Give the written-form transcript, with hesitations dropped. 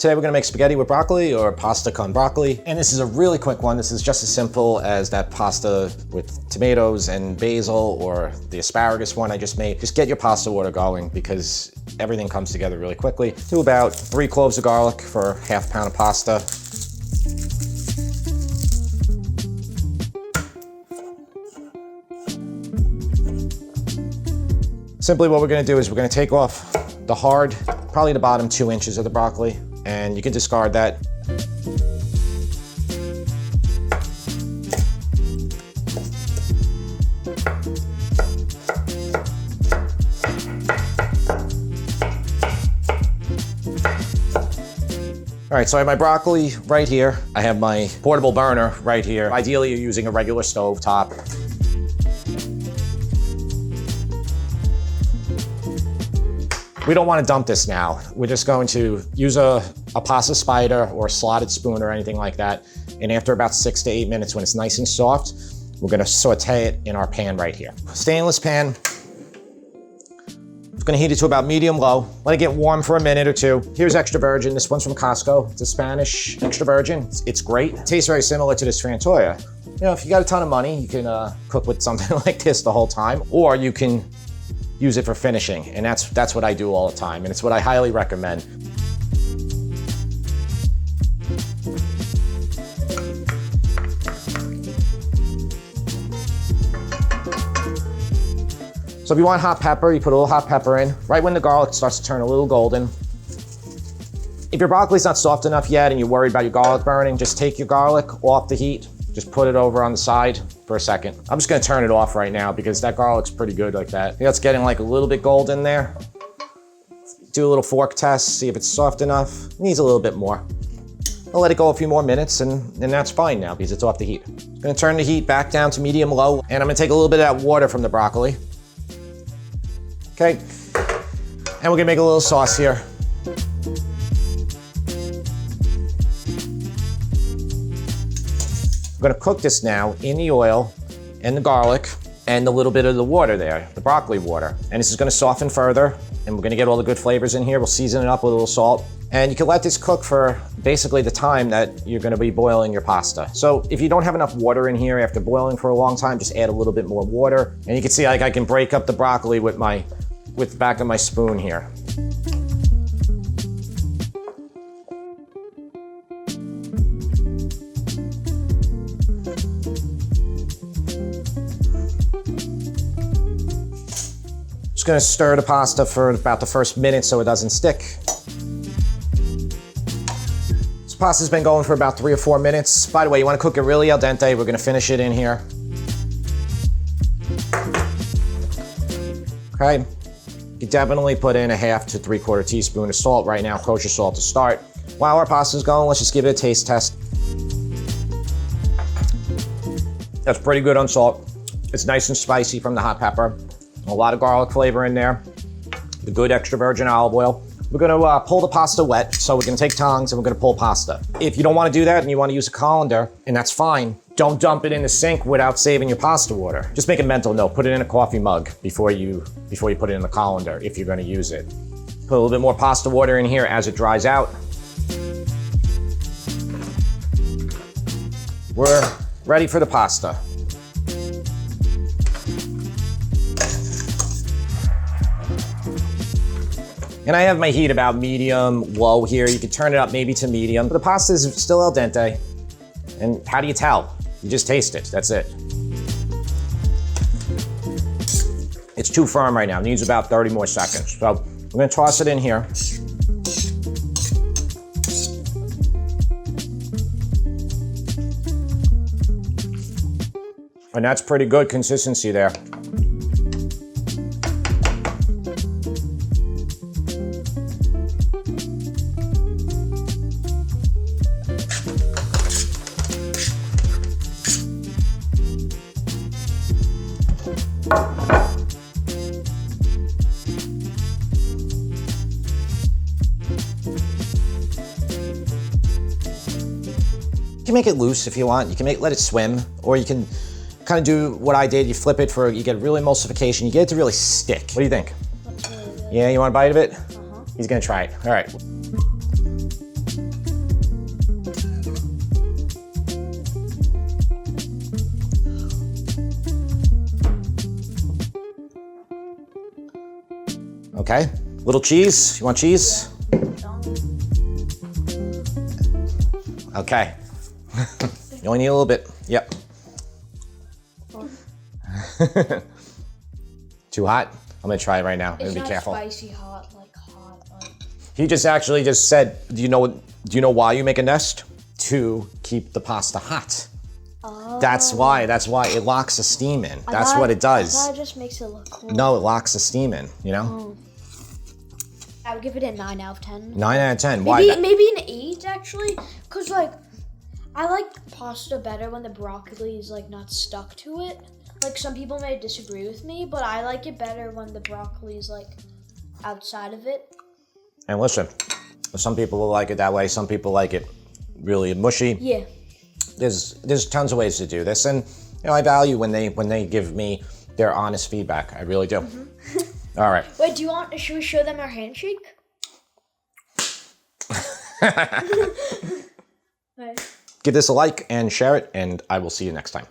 Today we're gonna make spaghetti with broccoli or pasta con broccoli. And this is a really quick one. This is just as simple as that pasta with tomatoes and basil or the asparagus one I just made. Just get your pasta water going because everything comes together really quickly. Do about 3 cloves of garlic for half a pound of pasta. Simply what we're gonna do is we're gonna take off the hard, probably the bottom 2 inches of the broccoli, and you can discard that. All right, so I have my broccoli right here. I have my portable burner right here. Ideally, you're using a regular stove top. We don't want to dump this now. We're just going to use a pasta spider or a slotted spoon or anything like that. And after about 6 to 8 minutes, when it's nice and soft, we're gonna saute it in our pan right here. Stainless pan. It's gonna heat it to about medium low. Let it get warm for a minute or two. Here's extra virgin. This one's from Costco. It's a Spanish extra virgin. It's great. It tastes very similar to this Frantoia. You know, if you got a ton of money, you can cook with something like this the whole time, or you can use it for finishing, and that's what I do all the time, and it's what I highly recommend. So if you want hot pepper, you put a little hot pepper in, right when the garlic starts to turn a little golden. If your broccoli's not soft enough yet and you're worried about your garlic burning, just take your garlic off the heat, just put it over on the side for a second. I'm just gonna turn it off right now because that garlic's pretty good like that. I think that's getting like a little bit golden there. Do a little fork test, see if it's soft enough. It needs a little bit more. I'll let it go a few more minutes and that's fine now because it's off the heat. I'm gonna turn the heat back down to medium low, and I'm gonna take a little bit of that water from the broccoli. Okay, and we're gonna make a little sauce here. We're gonna cook this now in the oil and the garlic and a little bit of the water there, the broccoli water. And this is gonna soften further, and we're gonna get all the good flavors in here. We'll season it up with a little salt. And you can let this cook for basically the time that you're gonna be boiling your pasta. So if you don't have enough water in here after boiling for a long time, just add a little bit more water. And you can see like I can break up the broccoli with the back of my spoon here. Just gonna stir the pasta for about the first minute so it doesn't stick. This pasta's been going for about 3 or 4 minutes. By the way, you wanna cook it really al dente. We're gonna finish it in here. Okay, you definitely put in a 1/2 to 3/4 teaspoon of salt right now, kosher salt to start. While our pasta's going, let's just give it a taste test. That's pretty good on salt. It's nice and spicy from the hot pepper. A lot of garlic flavor in there. The good extra virgin olive oil. We're gonna pull the pasta wet, so we're gonna take tongs and we're gonna pull pasta. If you don't wanna do that and you wanna use a colander, and that's fine, don't dump it in the sink without saving your pasta water. Just make a mental note, put it in a coffee mug before you put it in the colander if you're gonna use it. Put a little bit more pasta water in here as it dries out. We're ready for the pasta. And I have my heat about medium, low here. You can turn it up maybe to medium. But the pasta is still al dente. And how do you tell? You just taste it, that's it. It's too firm right now, it needs about 30 more seconds. So I'm gonna toss it in here. And that's pretty good consistency there. You can make it loose if you want. You can let it swim, or you can kind of do what I did. You flip it you get real emulsification. You get it to really stick. What do you think? Yeah, you want a bite of it? He's gonna try it. All right. Okay, little cheese. You want cheese? Okay. You only need a little bit. Yep. Too hot? I'm gonna try it right now. It's Be not careful. spicy hot, like hot. He just actually just said, do you know why you make a nest? To keep the pasta hot. Oh. That's why it locks the steam in. That's what it does. I thought it just makes it look cool. No, it locks the steam in, you know? Oh. I would give it a 9 out of 10. 9 out of 10. Maybe, Why? maybe an 8 actually, cause like I like pasta better when the broccoli is like not stuck to it. Like some people may disagree with me, but I like it better when the broccoli is like outside of it. And listen, some people will like it that way. Some people like it really mushy. Yeah. There's tons of ways to do this, and you know I value when they give me their honest feedback. I really do. Mm-hmm. All right. Wait, should we show them our handshake? Give this a like and share it, and I will see you next time.